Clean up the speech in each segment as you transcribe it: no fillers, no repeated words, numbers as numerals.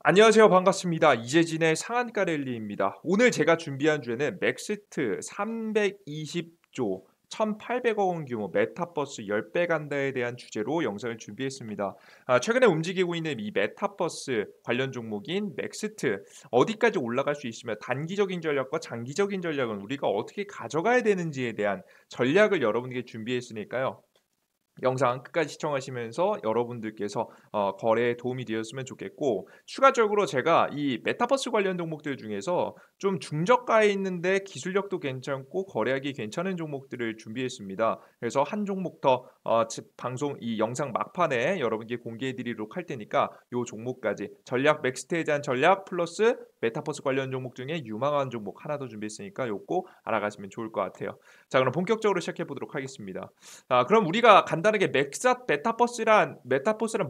안녕하세요. 반갑습니다. 이재진의 상한가 랠리입니다. 오늘 제가 준비한 주제는 맥시트 320조 1,800억 원 규모 메타버스 10배 간다에 대한 주제로 영상을 준비했습니다. 최근에 움직이고 있는 이 메타버스 관련 종목인 맥시트 어디까지 올라갈 수 있으며 단기적인 전략과 장기적인 전략은 우리가 어떻게 가져가야 되는지에 대한 전략을 여러분에게 준비했으니까요. 영상 끝까지 시청하시면서 여러분들께서 거래에 도움이 되었으면 좋겠고, 추가적으로 제가 이 메타버스 관련 종목들 중에서 좀 중저가에 있는데 기술력도 괜찮고 거래하기 괜찮은 종목들을 준비했습니다. 그래서 한 종목 더 방송 이 영상 막판에 여러분께 공개해 드리도록 할 테니까 요 종목까지 전략 맥스테에 대한 전략 플러스 메타버스 관련 종목 중에 유망한 종목 하나 더 준비했으니까 요거 알아가시면 좋을 것 같아요. 자, 그럼 본격적으로 시작해 보도록 하겠습니다. 그럼 우리가 간단하게 메타버스란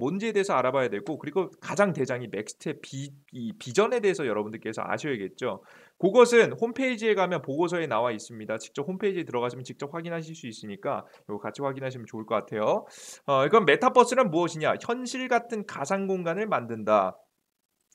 뭔지에 대해서 알아봐야 되고, 그리고 가장 대장이 맥스트의 이 비전에 대해서 여러분들께서 아셔야겠죠. 그것은 홈페이지에 가면 보고서에 나와 있습니다. 직접 홈페이지에 들어가시면 직접 확인하실 수 있으니까 이거 같이 확인하시면 좋을 것 같아요. 그럼 메타버스는 무엇이냐? 현실 같은 가상 공간을 만든다.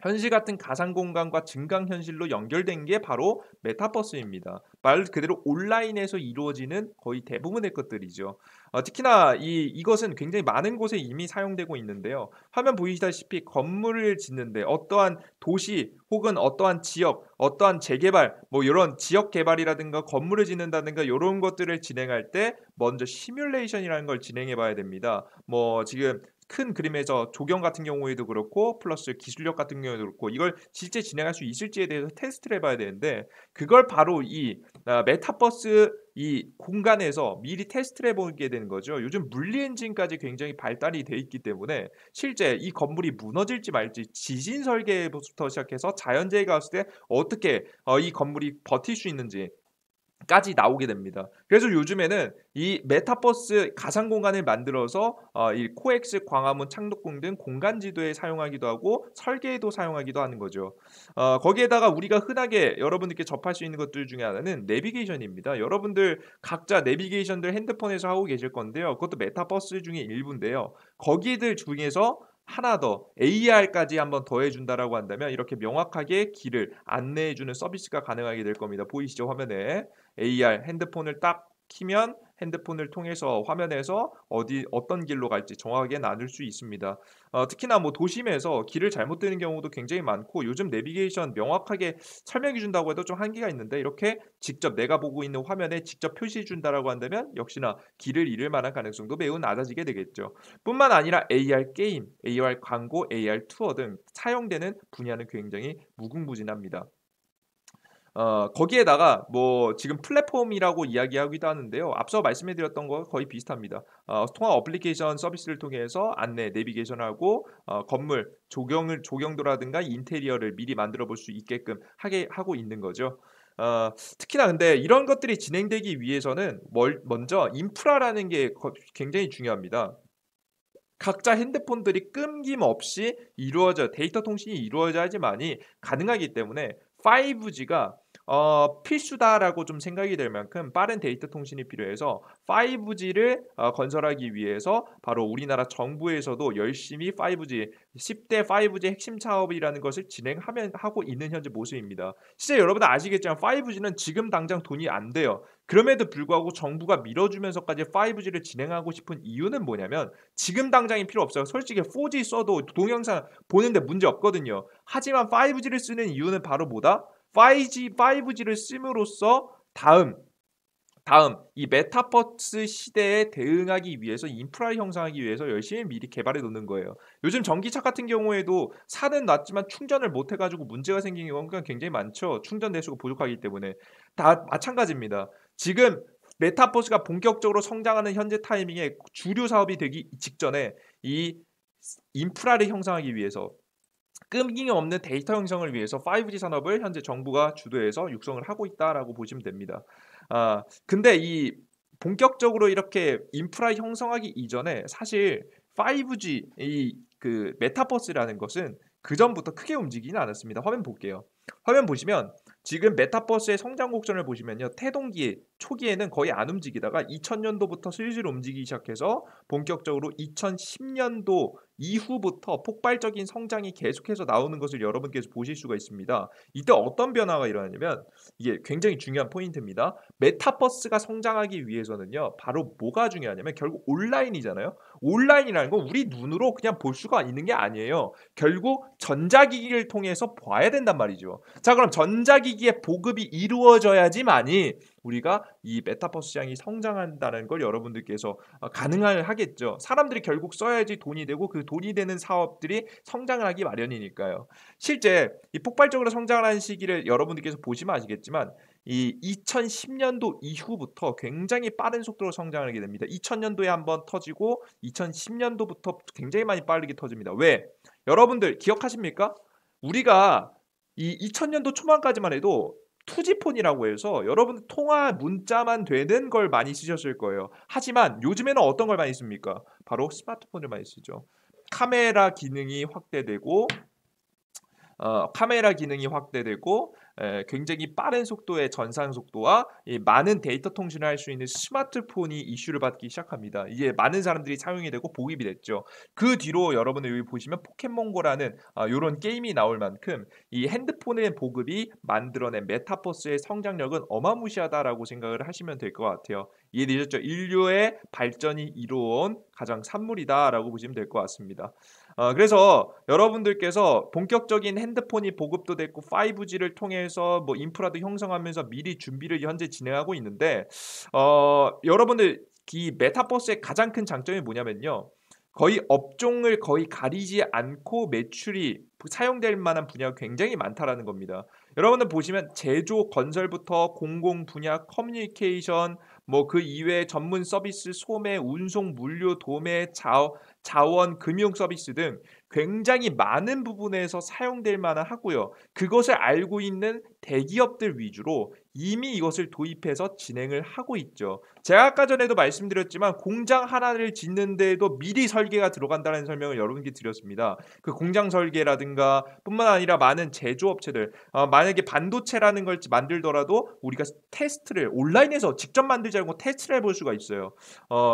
현실 같은 가상 공간과 증강 현실로 연결된 게 바로 메타버스입니다. 말 그대로 온라인에서 이루어지는 거의 대부분의 것들이죠. 특히나 이것은 굉장히 많은 곳에 이미 사용되고 있는데요. 화면 보이시다시피 건물을 짓는데 어떠한 도시 혹은 어떠한 지역, 어떠한 재개발, 뭐 이런 지역 개발이라든가 건물을 짓는다든가 이런 것들을 진행할 때 먼저 시뮬레이션이라는 걸 진행해 봐야 됩니다. 뭐 지금 큰 그림에서 조경 같은 경우에도 그렇고 플러스 기술력 같은 경우에도 그렇고 이걸 실제 진행할 수 있을지에 대해서 테스트를 해봐야 되는데, 그걸 바로 이 메타버스 이 공간에서 미리 테스트를 해보게 되는 거죠. 요즘 물리 엔진까지 굉장히 발달이 돼 있기 때문에 실제 이 건물이 무너질지 말지 지진 설계부터 시작해서 자연재해가 왔을 때 어떻게 이 건물이 버틸 수 있는지 까지 나오게 됩니다. 그래서 요즘에는 이 메타버스 가상 공간을 만들어서 이 코엑스, 광화문, 창덕궁 등 공간 지도에 사용하기도 하고 설계에도 사용하기도 하는 거죠. 거기에다가 우리가 흔하게 여러분들께 접할 수 있는 것들 중에 하나는 내비게이션입니다. 여러분들 각자 내비게이션들 핸드폰에서 하고 계실 건데요. 그것도 메타버스 중에 일부인데요. 거기들 중에서 하나 더 AR까지 한번 더해준다라고 한다면 이렇게 명확하게 길을 안내해주는 서비스가 가능하게 될 겁니다. 보이시죠, 화면에? AR 핸드폰을 딱 키면 핸드폰을 통해서 화면에서 어떤 길로 갈지 정확하게 나눌 수 있습니다. 특히나 뭐 도심에서 길을 잘못 드는 경우도 굉장히 많고, 요즘 내비게이션 명확하게 설명해 준다고 해도 좀 한계가 있는데 이렇게 직접 내가 보고 있는 화면에 직접 표시해 준다라고 한다면 역시나 길을 잃을 만한 가능성도 매우 낮아지게 되겠죠. 뿐만 아니라 AR 게임, AR 광고, AR 투어 등 사용되는 분야는 굉장히 무궁무진합니다. 거기에다가 뭐 지금 플랫폼이라고 이야기하기도 하는데요. 앞서 말씀해 드렸던 거 거의 비슷합니다. 통합 어플리케이션 서비스를 통해서 안내, 내비게이션하고 건물 조경도라든가 인테리어를 미리 만들어 볼 수 있게끔 하게 하고 있는 거죠. 특히나 근데 이런 것들이 진행되기 위해서는 먼저 인프라라는 게 굉장히 중요합니다. 각자 핸드폰들이 끊김없이 데이터 통신이 이루어져야지만이 가능하기 때문에 5G가 필수다라고 좀 생각이 될 만큼 빠른 데이터 통신이 필요해서 5G를 건설하기 위해서 바로 우리나라 정부에서도 열심히 5G 10대 5G 핵심 사업이라는 것을 하고 있는 현재 모습입니다. 실제 여러분 아시겠지만 5G는 지금 당장 돈이 안 돼요. 그럼에도 불구하고 정부가 밀어주면서까지 5G를 진행하고 싶은 이유는 뭐냐면 지금 당장이 필요 없어요. 솔직히 4G 써도 동영상 보는데 문제 없거든요. 하지만 5G를 쓰는 이유는 바로 뭐다? 5G를 씀으로써 다음 이 메타버스 시대에 대응하기 위해서 인프라를 형성하기 위해서 열심히 미리 개발해 놓는 거예요. 요즘 전기차 같은 경우에도 사는 놨지만 충전을 못 해가지고 문제가 생기는 경우가 굉장히 많죠. 충전 대수가 부족하기 때문에 다 마찬가지입니다. 지금 메타버스가 본격적으로 성장하는 현재 타이밍에 주류 사업이 되기 직전에 이 인프라를 형성하기 위해서 끊임없는 데이터 형성을 위해서 5G 산업을 현재 정부가 주도해서 육성을 하고 있다라고 보시면 됩니다. 근데 이 본격적으로 이렇게 인프라 형성하기 이전에 사실 5G 그 메타버스라는 것은 그전부터 크게 움직이지는 않았습니다. 화면 볼게요. 화면 보시면 지금 메타버스의 성장 곡선을 보시면요. 태동기 초기에는 거의 안 움직이다가 2000년도부터 슬슬 움직이기 시작해서 본격적으로 2010년도 이후부터 폭발적인 성장이 계속해서 나오는 것을 여러분께서 보실 수가 있습니다. 이때 어떤 변화가 일어나냐면 이게 굉장히 중요한 포인트입니다. 메타버스가 성장하기 위해서는요. 바로 뭐가 중요하냐면 결국 온라인이잖아요. 온라인이라는 건 우리 눈으로 그냥 볼 수가 있는 게 아니에요. 결국 전자기기를 통해서 봐야 된단 말이죠. 자, 그럼 전자기기의 보급이 이루어져야지만이 우리가 이 메타버스 시장이 성장한다는 걸 여러분들께서 가능을 하겠죠. 사람들이 결국 써야지 돈이 되고 그 돈이 되는 사업들이 성장을 하기 마련이니까요. 실제 이 폭발적으로 성장하는 시기를 여러분들께서 보시면 아시겠지만 이 2010년도 이후부터 굉장히 빠른 속도로 성장을 하게 됩니다. 2000년도에 한번 터지고 2010년도부터 굉장히 많이 빠르게 터집니다. 왜? 여러분들 기억하십니까? 우리가 이 2000년도 초반까지만 해도 투지폰이라고 해서 여러분들 통화 문자만 되는 걸 많이 쓰셨을 거예요. 하지만 요즘에는 어떤 걸 많이 씁니까? 바로 스마트폰을 많이 쓰죠. 카메라 기능이 확대되고 굉장히 빠른 속도의 전산 속도와 이 많은 데이터 통신을 할 수 있는 스마트폰이 이슈를 받기 시작합니다. 이게 많은 사람들이 사용이 되고 보급이 됐죠. 그 뒤로 여러분들 여기 보시면 포켓몬고라는 이런 게임이 나올 만큼 이 핸드폰의 보급이 만들어낸 메타버스의 성장력은 어마무시하다라고 생각을 하시면 될 것 같아요. 이해되셨죠? 인류의 발전이 이루어온 가장 산물이다라고 보시면 될 것 같습니다. 그래서 여러분들께서 본격적인 핸드폰이 보급도 됐고 5G를 통해서 뭐 인프라도 형성하면서 미리 준비를 현재 진행하고 있는데 여러분들 이 메타버스의 가장 큰 장점이 뭐냐면요. 거의 업종을 거의 가리지 않고 매출이 사용될 만한 분야가 굉장히 많다라는 겁니다. 여러분들 보시면 제조, 건설부터 공공 분야, 커뮤니케이션, 뭐 그 이외에 전문 서비스, 소매, 운송, 물류, 도매, 자원, 금융 서비스 등 굉장히 많은 부분에서 사용될 만한 하고요. 그것을 알고 있는 대기업들 위주로 이미 이것을 도입해서 진행을 하고 있죠. 제가 아까 전에도 말씀드렸지만 공장 하나를 짓는데도 미리 설계가 들어간다는 설명을 여러분께 드렸습니다. 그 공장 설계라든가 뿐만 아니라 많은 제조업체들 만약에 반도체라는 걸 만들더라도 우리가 테스트를 온라인에서 직접 만들지 않고 테스트를 해볼 수가 있어요.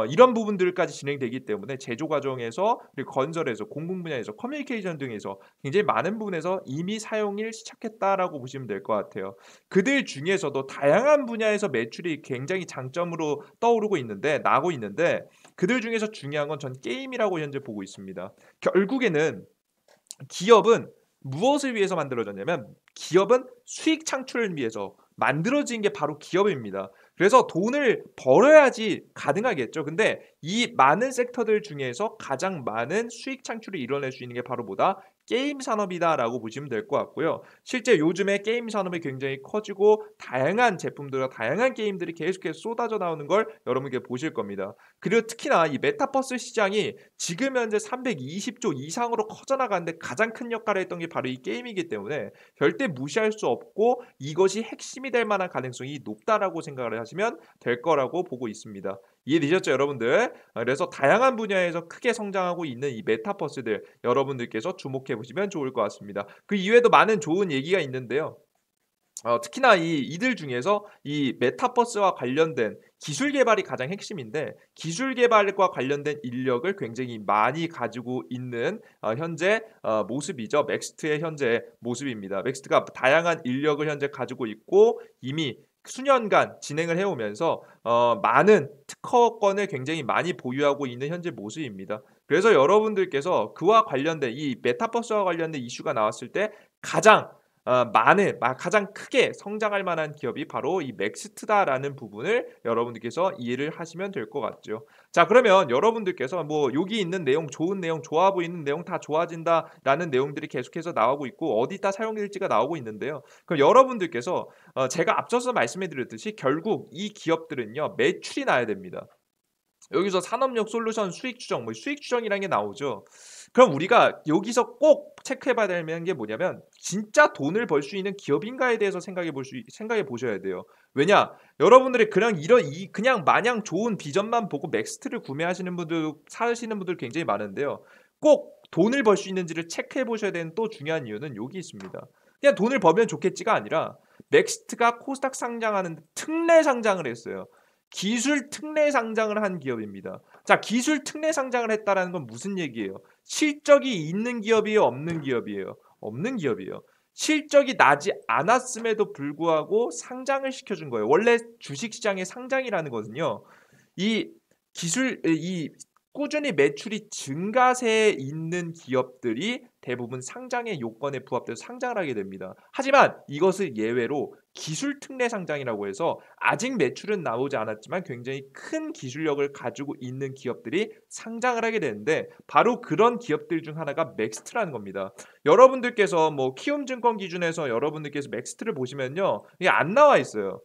이런 부분들까지 진행되기 때문에 제조 과정에서 그리고 건설에서 공공 분야에서 커뮤니케이션 등에서 굉장히 많은 부분에서 이미 사용을 시작했다라고 보시면 될 것 같아요. 그들 중에서도 다양한 분야에서 매출이 굉장히 장점으로 나고 있는데 그들 중에서 중요한 건 전 게임이라고 현재 보고 있습니다. 결국에는 기업은 무엇을 위해서 만들어졌냐면 기업은 수익 창출을 위해서 만들어진 게 바로 기업입니다. 그래서 돈을 벌어야지 가능하겠죠. 근데 이 많은 섹터들 중에서 가장 많은 수익 창출을 이뤄낼 수 있는 게 바로 뭐다? 게임 산업이다라고 보시면 될 것 같고요. 실제 요즘에 게임 산업이 굉장히 커지고 다양한 제품들과 다양한 게임들이 계속해서 쏟아져 나오는 걸 여러분께 보실 겁니다. 그리고 특히나 이 메타버스 시장이 지금 현재 320조 이상으로 커져나가는데 가장 큰 역할을 했던 게 바로 이 게임이기 때문에 절대 무시할 수 없고 이것이 핵심이 될 만한 가능성이 높다라고 생각을 하시면 될 거라고 보고 있습니다. 이해되셨죠, 여러분들? 그래서 다양한 분야에서 크게 성장하고 있는 이 메타버스들 여러분들께서 주목해 보시면 좋을 것 같습니다. 그 이외에도 많은 좋은 얘기가 있는데요. 특히나 이들 중에서 이 메타버스와 관련된 기술 개발이 가장 핵심인데 기술 개발과 관련된 인력을 굉장히 많이 가지고 있는 현재 모습이죠. 넥스트의 현재 모습입니다. 넥스트가 다양한 인력을 현재 가지고 있고 이미 수년간 진행을 해오면서 많은 특허권을 굉장히 많이 보유하고 있는 현재 모습입니다. 그래서 여러분들께서 그와 관련된 이 메타버스와 관련된 이슈가 나왔을 때 가장 크게 성장할 만한 기업이 바로 이 맥스트다라는 부분을 여러분들께서 이해를 하시면 될 것 같죠. 자, 그러면 여러분들께서 뭐 여기 있는 내용, 좋은 내용, 좋아 보이는 내용 다 좋아진다라는 내용들이 계속해서 나오고 있고 어디다 사용될지가 나오고 있는데요. 그럼 여러분들께서 제가 앞서서 말씀해 드렸듯이 결국 이 기업들은요, 매출이 나야 됩니다. 여기서 산업력 솔루션 수익 추정, 뭐 수익 추정이라는 게 나오죠. 그럼 우리가 여기서 꼭 체크해 봐야 되는 게 뭐냐면 진짜 돈을 벌 수 있는 기업인가에 대해서 생각해 보셔야 돼요. 왜냐? 여러분들이 그냥 마냥 좋은 비전만 보고 맥스트를 구매하시는 분들, 사시는 분들 굉장히 많은데요. 꼭 돈을 벌 수 있는지를 체크해 보셔야 되는 또 중요한 이유는 여기 있습니다. 그냥 돈을 벌면 좋겠지가 아니라 맥스트가 코스닥 상장하는데 특례 상장을 했어요. 기술 특례 상장을 한 기업입니다. 자, 기술 특례 상장을 했다라는 건 무슨 얘기예요? 실적이 있는 기업이에요, 없는 기업이에요? 없는 기업이에요. 실적이 나지 않았음에도 불구하고 상장을 시켜준 거예요. 원래 주식시장의 상장이라는 것은요, 이 이 꾸준히 매출이 증가세에 있는 기업들이 대부분 상장의 요건에 부합돼서 상장을 하게 됩니다. 하지만 이것을 예외로 기술 특례 상장이라고 해서 아직 매출은 나오지 않았지만 굉장히 큰 기술력을 가지고 있는 기업들이 상장을 하게 되는데, 바로 그런 기업들 중 하나가 맥스트라는 겁니다. 여러분들께서 뭐 키움증권 기준에서 여러분들께서 맥스트를 보시면요, 이게 안 나와 있어요.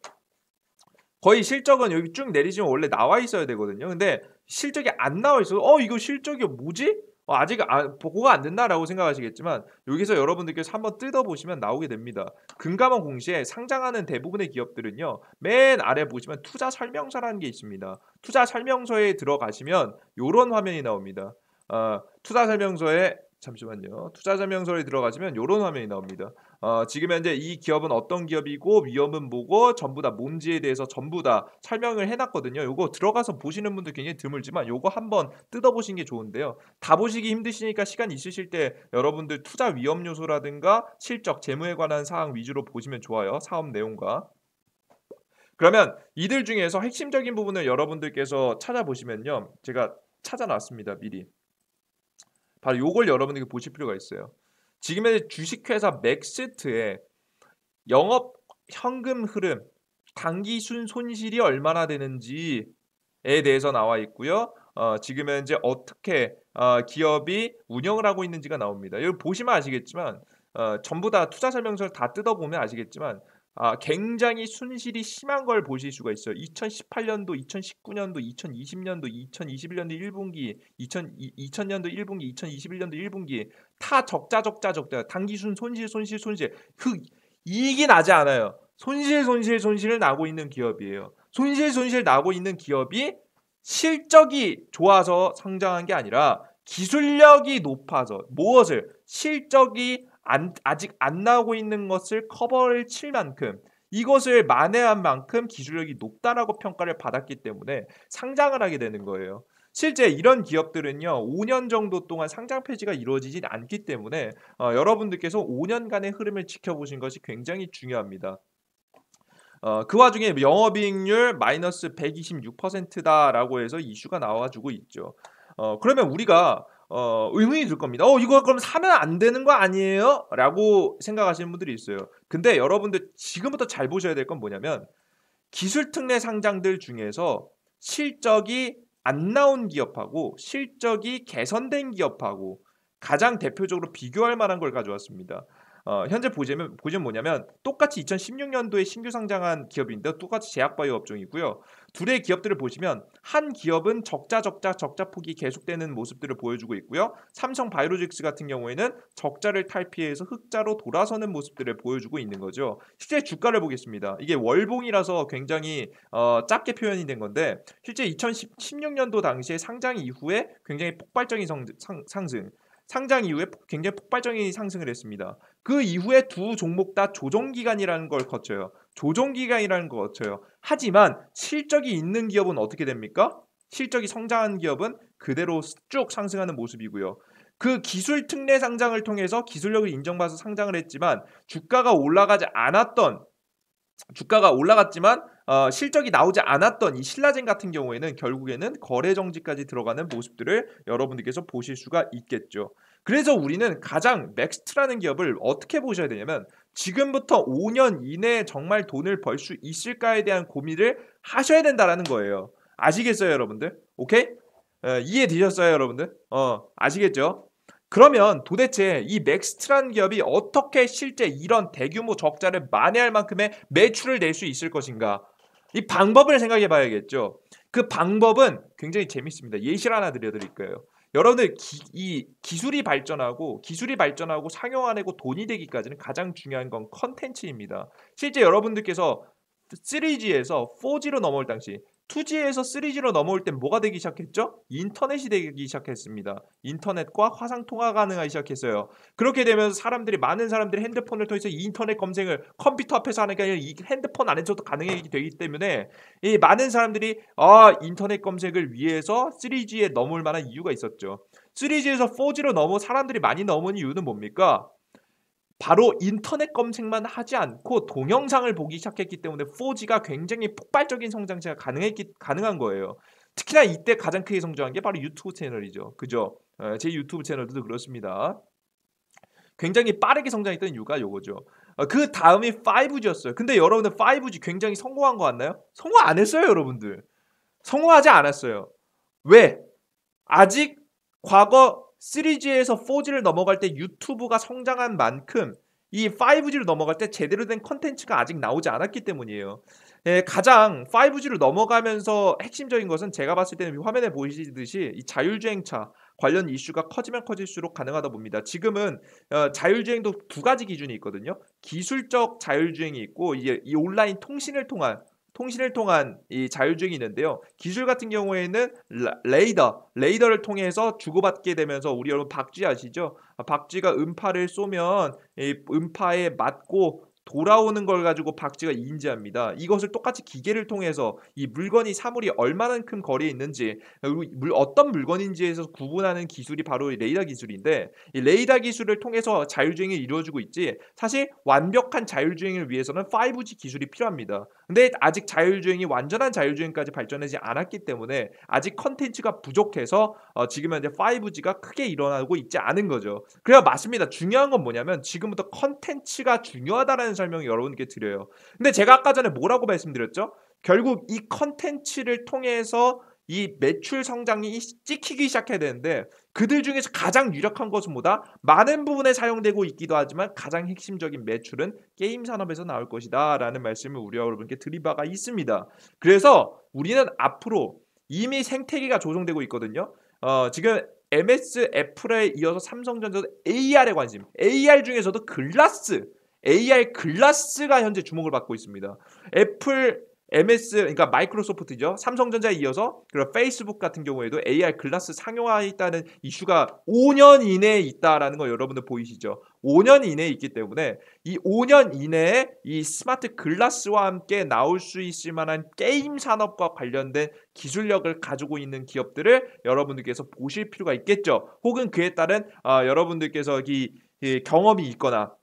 거의 실적은 여기 쭉 내리시면 원래 나와 있어야 되거든요. 근데 실적이 안 나와 있어서 이거 실적이 뭐지? 아직 보고가 안 됐나라고 생각하시겠지만, 여기서 여러분들께서 한번 뜯어보시면 나오게 됩니다. 금감원 공시에 상장하는 대부분의 기업들은요, 맨 아래 보시면 투자 설명서라는 게 있습니다. 투자 설명서에 들어가시면 이런 화면이 나옵니다. 투자 설명서에 잠시만요. 투자 설명서에 들어가시면 이런 화면이 나옵니다. 지금 현재 이 기업은 어떤 기업이고 위험은 뭐고 전부 다 뭔지에 대해서 전부 다 설명을 해놨거든요. 요거 들어가서 보시는 분들 굉장히 드물지만 요거 한번 뜯어보시는 게 좋은데요. 다 보시기 힘드시니까 시간 있으실 때 여러분들 투자 위험 요소라든가 실적, 재무에 관한 사항 위주로 보시면 좋아요. 사업 내용과. 그러면 이들 중에서 핵심적인 부분을 여러분들께서 찾아보시면요, 제가 찾아놨습니다. 미리. 바로 요걸 여러분들이 보실 필요가 있어요. 지금의 주식회사 맥스트의 영업 현금 흐름, 당기 손실이 얼마나 되는지에 대해서 나와 있고요. 지금 현재 어떻게 기업이 운영을 하고 있는지가 나옵니다. 여기 보시면 아시겠지만, 전부 다 투자 설명서를 다 뜯어보면 아시겠지만, 굉장히 순실이 심한 걸 보실 수가 있어요. 2018년도, 2019년도, 2020년도, 2021년도 1분기, 2000년도 1분기, 2021년도 1분기 다 적자, 당기순 손실. 이익이 나지 않아요. 손실을 나고 있는 기업이에요. 손실 나고 있는 기업이 실적이 좋아서 성장한 게 아니라 기술력이 높아서, 무엇을? 실적이 아직 안 나오고 있는 것을 커버를 칠 만큼, 이것을 만회한 만큼 기술력이 높다라고 평가를 받았기 때문에 상장을 하게 되는 거예요. 실제 이런 기업들은요, 5년 정도 동안 상장 폐지가 이루어지지 않기 때문에 여러분들께서 5년간의 흐름을 지켜보신 것이 굉장히 중요합니다. 그 와중에 영업이익률 마이너스 126%다라고 해서 이슈가 나와주고 있죠. 그러면 우리가 의문이 들 겁니다. 이거 그럼 사면 안 되는 거 아니에요? 라고 생각하시는 분들이 있어요. 근데 여러분들 지금부터 잘 보셔야 될 건 뭐냐면, 기술특례 상장들 중에서 실적이 안 나온 기업하고 실적이 개선된 기업하고 가장 대표적으로 비교할 만한 걸 가져왔습니다. 현재 보시면 뭐냐면, 똑같이 2016년도에 신규 상장한 기업인데 똑같이 제약바이오 업종이고요. 둘의 기업들을 보시면 한 기업은 적자 폭이 계속되는 모습들을 보여주고 있고요. 삼성 바이오로직스 같은 경우에는 적자를 탈피해서 흑자로 돌아서는 모습들을 보여주고 있는 거죠. 실제 주가를 보겠습니다. 이게 월봉이라서 굉장히 작게 표현이 된 건데, 실제 2016년도 당시에 상장 이후에 굉장히 폭발적인 상승, 상장 이후에 굉장히 폭발적인 상승을 했습니다. 그 이후에 두 종목 다 조정기간이라는 걸 거쳐요. 하지만 실적이 있는 기업은 어떻게 됩니까? 실적이 성장한 기업은 그대로 쭉 상승하는 모습이고요. 그 기술 특례 상장을 통해서 기술력을 인정받아서 상장을 했지만 주가가 올라갔지만 실적이 나오지 않았던 이 신라젠 같은 경우에는 결국에는 거래 정지까지 들어가는 모습들을 여러분들께서 보실 수가 있겠죠. 그래서 우리는 가장 맥스트라는 기업을 어떻게 보셔야 되냐면, 지금부터 5년 이내에 정말 돈을 벌 수 있을까에 대한 고민을 하셔야 된다라는 거예요. 아시겠어요, 여러분들? 오케이? 이해되셨어요, 여러분들? 아시겠죠? 그러면 도대체 이 맥스트라는 기업이 어떻게 실제 이런 대규모 적자를 만회할 만큼의 매출을 낼 수 있을 것인가? 이 방법을 생각해 봐야겠죠. 그 방법은 굉장히 재밌습니다. 예시를 하나 드릴 거예요. 여러분들 기술이 발전하고 상용화되고 돈이 되기까지는 가장 중요한 건 컨텐츠입니다. 실제 여러분들께서 3G에서 4G로 넘어올 당시 2G에서 3G로 넘어올 땐 뭐가 되기 시작했죠? 인터넷이 되기 시작했습니다. 인터넷과 화상 통화 가능하기 시작했어요. 그렇게 되면서 많은 사람들이 핸드폰을 통해서 인터넷 검색을 컴퓨터 앞에서 하는 게 아니라 이 핸드폰 안에서도 가능하게 되기 때문에 이 많은 사람들이 인터넷 검색을 위해서 3G에 넘을 만한 이유가 있었죠. 3G에서 4G로 사람들이 많이 넘은 이유는 뭡니까? 바로 인터넷 검색만 하지 않고 동영상을 보기 시작했기 때문에 4G가 굉장히 폭발적인 성장세가 가능한 거예요. 특히나 이때 가장 크게 성장한 게 바로 유튜브 채널이죠. 그죠? 제 유튜브 채널도 그렇습니다. 굉장히 빠르게 성장했던 이유가 요거죠. 그 다음이 5G였어요. 근데 여러분들 5G 굉장히 성공한 거 같나요? 성공 안 했어요, 여러분들. 성공하지 않았어요. 왜? 아직 과거 3G에서 4G를 넘어갈 때 유튜브가 성장한 만큼 이 5G로 넘어갈 때 제대로 된 컨텐츠가 아직 나오지 않았기 때문이에요. 가장 5G로 넘어가면서 핵심적인 것은 제가 봤을 때는 화면에 보이시듯이 이 자율주행차 관련 이슈가 커지면 커질수록 가능하다 봅니다. 지금은 자율주행도 두 가지 기준이 있거든요. 기술적 자율주행이 있고 이제 이 온라인 통신을 통한 이 자율주행이 있는데요. 기술 같은 경우에는 레이더를 통해서 주고받게 되면서 우리 여러분 박쥐 아시죠? 박쥐가 음파를 쏘면 이 음파에 맞고 돌아오는 걸 가지고 박쥐가 인지합니다. 이것을 똑같이 기계를 통해서 이 사물이 얼마만큼 거리에 있는지, 어떤 물건인지에서 구분하는 기술이 바로 레이더 기술인데, 이 레이더 기술을 통해서 자율주행이 이루어지고 있지, 사실 완벽한 자율주행을 위해서는 5G 기술이 필요합니다. 근데 아직 완전한 자율주행까지 발전하지 않았기 때문에 아직 컨텐츠가 부족해서 지금 현재 5G가 크게 일어나고 있지 않은 거죠. 그래야 맞습니다. 중요한 건 뭐냐면 지금부터 컨텐츠가 중요하다라는 설명을 여러분께 드려요. 근데 제가 아까 전에 뭐라고 말씀드렸죠? 결국 이 컨텐츠를 통해서 이 매출 성장이 찍히기 시작해야 되는데 그들 중에서 가장 유력한 것은 뭐다? 많은 부분에 사용되고 있기도 하지만 가장 핵심적인 매출은 게임 산업에서 나올 것이다 라는 말씀을 우리 여러분께 드린 바가 있습니다. 그래서 우리는 앞으로 이미 생태계가 조성되고 있거든요. 지금 MS, 애플에 이어서 삼성전자도 AR에 관심, AR 중에서도 AR 글라스가 현재 주목을 받고 있습니다. 애플, MS, 그러니까 마이크로소프트죠. 삼성전자에 이어서 그리고 페이스북 같은 경우에도 AR 글라스 상용화에 있다는 이슈가 5년 이내에 있다라는 거 여러분들 보이시죠? 5년 이내에 있기 때문에 이 5년 이내에 이 스마트 글라스와 함께 나올 수 있을 만한 게임 산업과 관련된 기술력을 가지고 있는 기업들을 여러분들께서 보실 필요가 있겠죠. 혹은 그에 따른 여러분들께서 이 경험이 있거나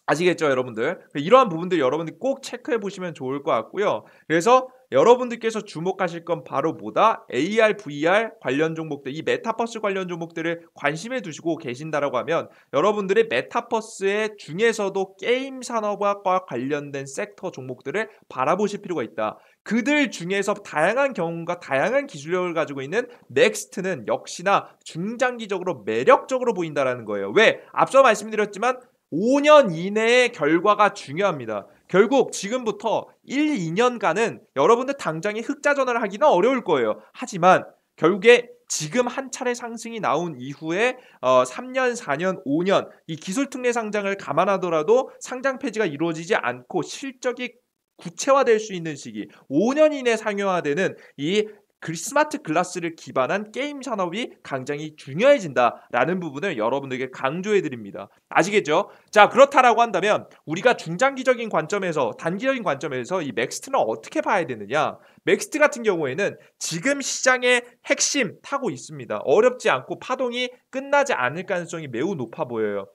아시겠죠, 여러분들? 이러한 부분들 여러분들 꼭 체크해 보시면 좋을 것 같고요. 그래서 여러분들께서 주목하실 건 바로 뭐다? AR, VR 관련 종목들, 이 메타버스 관련 종목들을 관심에 두시고 계신다라고 하면 여러분들의 메타버스의 중에서도 게임 산업과 관련된 섹터 종목들을 바라보실 필요가 있다. 그들 중에서 다양한 경험과 다양한 기술력을 가지고 있는 넥스트는 역시나 중장기적으로 매력적으로 보인다라는 거예요. 왜? 앞서 말씀드렸지만 5년 이내의 결과가 중요합니다. 결국 지금부터 1, 2년간은 여러분들 당장에 흑자 전환을 하기는 어려울 거예요. 하지만 결국에 지금 한 차례 상승이 나온 이후에 3년, 4년, 5년 이 기술 특례 상장을 감안하더라도 상장 폐지가 이루어지지 않고 실적이 구체화될 수 있는 시기 5년 이내 상용화되는 이 스마트 글라스를 기반한 게임 산업이 굉장히 중요해진다라는 부분을 여러분들에게 강조해 드립니다. 아시겠죠? 자, 그렇다라고 한다면 우리가 중장기적인 관점에서 단기적인 관점에서 이 맥스트는 어떻게 봐야 되느냐? 맥스트 같은 경우에는 지금 시장의 핵심 타고 있습니다. 어렵지 않고 파동이 끝나지 않을 가능성이 매우 높아 보여요.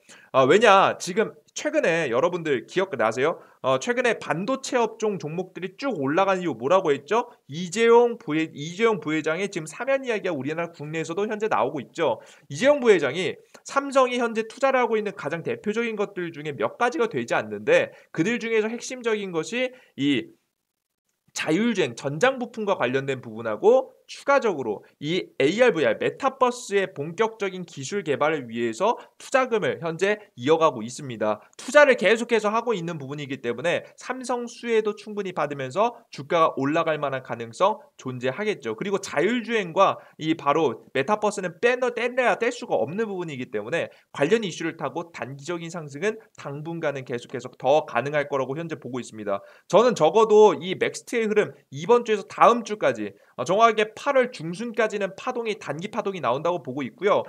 왜냐? 지금 최근에 여러분들 기억나세요? 최근에 반도체 업종 종목들이 쭉 올라간 이유 뭐라고 했죠? 이재용 부회장의 지금 사면 이야기가 우리나라 국내에서도 현재 나오고 있죠. 이재용 부회장이 삼성이 현재 투자를 하고 있는 가장 대표적인 것들 중에 몇 가지가 되지 않는데 그들 중에서 핵심적인 것이 이 자율주행 전장 부품과 관련된 부분하고 추가적으로 이 AR/VR 메타버스의 본격적인 기술 개발을 위해서 투자금을 현재 이어가고 있습니다. 투자를 계속해서 하고 있는 부분이기 때문에 삼성 수혜도 충분히 받으면서 주가가 올라갈 만한 가능성 존재하겠죠. 그리고 자율주행과 이 바로 메타버스는 떼내야 뗄 수가 없는 부분이기 때문에 관련 이슈를 타고 단기적인 상승은 당분간은 계속해서 더 가능할 거라고 현재 보고 있습니다. 저는 적어도 이 맥스트의 흐름 이번 주에서 다음 주까지 정확하게 8월 중순까지는 단기 파동이 나온다고 보고 있고요.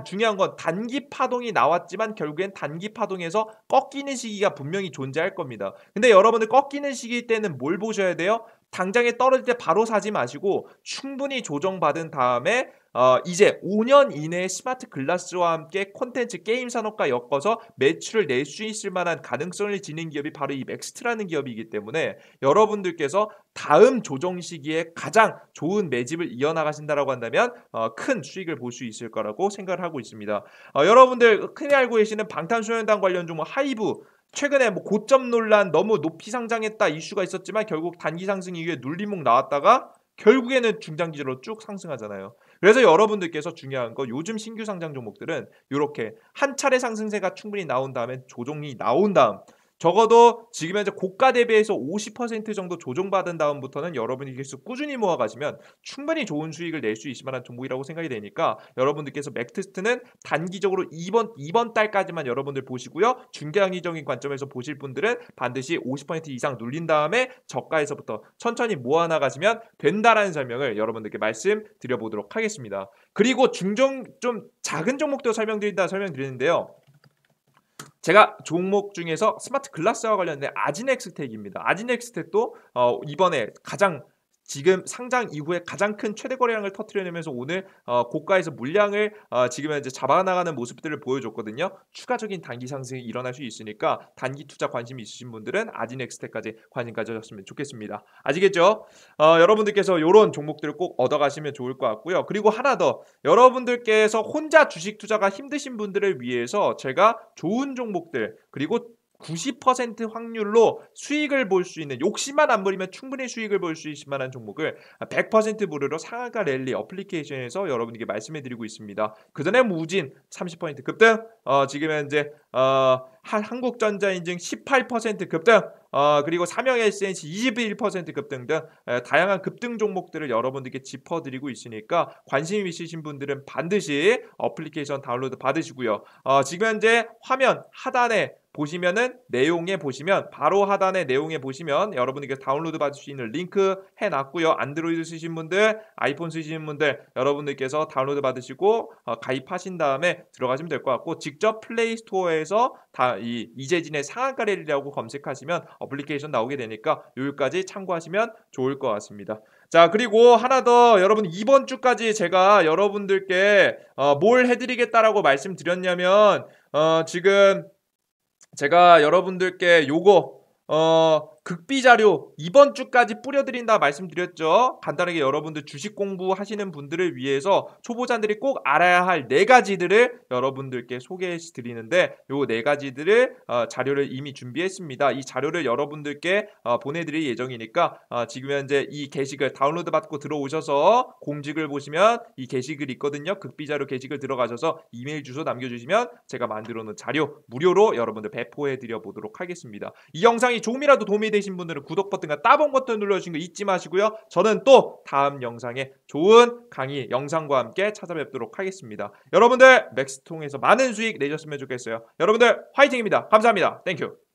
중요한 건 단기 파동이 나왔지만 결국엔 단기 파동에서 꺾이는 시기가 분명히 존재할 겁니다. 근데 여러분들 꺾이는 시기 때는 뭘 보셔야 돼요? 당장에 떨어질 때 바로 사지 마시고 충분히 조정받은 다음에 이제 5년 이내에 스마트 글라스와 함께 콘텐츠 게임 산업과 엮어서 매출을 낼 수 있을 만한 가능성을 지닌 기업이 바로 이 맥스트라는 기업이기 때문에 여러분들께서 다음 조정 시기에 가장 좋은 매집을 이어나가신다라고 한다면 큰 수익을 볼 수 있을 거라고 생각을 하고 있습니다. 여러분들 흔히 알고 계시는 방탄소년단 관련 종목 하이브 최근에 뭐 고점 논란 너무 높이 상장했다 이슈가 있었지만 결국 단기 상승 이후에 눌림목 나왔다가 결국에는 중장기적으로 쭉 상승하잖아요. 그래서 여러분들께서 중요한 거 요즘 신규 상장 종목들은 이렇게 한 차례 상승세가 충분히 나온 다음에 조정이 나온 다음 적어도 지금 현재 고가 대비해서 50% 정도 조정받은 다음부터는 여러분이 계속 꾸준히 모아가시면 충분히 좋은 수익을 낼 수 있을 만한 종목이라고 생각이 되니까 여러분들께서 맥트스트는 단기적으로 이번 달까지만 여러분들 보시고요. 중장기적인 관점에서 보실 분들은 반드시 50% 이상 눌린 다음에 저가에서부터 천천히 모아나가시면 된다라는 설명을 여러분들께 말씀드려보도록 하겠습니다. 그리고 좀 작은 종목도 설명드리는데요. 제가 종목 중에서 스마트 글라스와 관련된 아지넥스텍입니다. 아지넥스텍도 이번에 지금 상장 이후에 가장 큰 최대 거래량을 터트려내면서 오늘 고가에서 물량을 지금 현재 잡아나가는 모습들을 보여줬거든요. 추가적인 단기 상승이 일어날 수 있으니까 단기 투자 관심 있으신 분들은 아지넥스텍까지 관심 가져셨으면 좋겠습니다. 아시겠죠? 여러분들께서 이런 종목들을 꼭 얻어가시면 좋을 것 같고요. 그리고 하나 더 여러분들께서 혼자 주식 투자가 힘드신 분들을 위해서 제가 좋은 종목들 그리고 90% 확률로 수익을 볼 수 있는 욕심만 안 부리면 충분히 수익을 볼 수 있을 만한 종목을 100% 무료로 상한가 랠리 어플리케이션에서 여러분에게 말씀해드리고 있습니다. 그 전에 무진 30% 급등, 지금 현재 한국전자인증 18% 급등, 그리고 삼성 SNC 21% 급등 등 다양한 급등 종목들을 여러분들께 짚어드리고 있으니까 관심 있으신 분들은 반드시 어플리케이션 다운로드 받으시고요. 지금 현재 화면 하단에 바로 하단의 내용에 보시면 여러분들께서 다운로드 받을 수 있는 링크 해놨고요. 안드로이드 쓰시는 분들, 아이폰 쓰시는 분들 여러분들께서 다운로드 받으시고 가입하신 다음에 들어가시면 될 것 같고 직접 플레이스토어에서 이재진의 상한가 랠리라고 검색하시면 어플리케이션 나오게 되니까 여기까지 참고하시면 좋을 것 같습니다. 자, 그리고 하나 더 여러분 이번 주까지 제가 여러분들께 뭘 해드리겠다라고 말씀드렸냐면 지금 제가 여러분들께 요거 극비 자료 이번 주까지 뿌려드린다 말씀드렸죠. 간단하게 여러분들 주식 공부하시는 분들을 위해서 초보자들이 꼭 알아야 할 4가지들을 여러분들께 소개해 드리는데 요 4가지들을 자료를 이미 준비했습니다. 이 자료를 여러분들께 보내드릴 예정이니까 지금 현재 이 게시글 다운로드 받고 들어오셔서 공지글 보시면 이 게시글 있거든요. 극비 자료 게시글 들어가셔서 이메일 주소 남겨주시면 제가 만들어 놓은 자료 무료로 여러분들 배포해 드려 보도록 하겠습니다. 이 영상이 조금이라도 도움이 되신 분들은 구독 버튼과 따봉 버튼 눌러주신 거 잊지 마시고요. 저는 또 다음 영상에 좋은 강의 영상과 함께 찾아뵙도록 하겠습니다. 여러분들 맥스 통해서 많은 수익 내셨으면 좋겠어요. 여러분들 화이팅입니다. 감사합니다. 땡큐.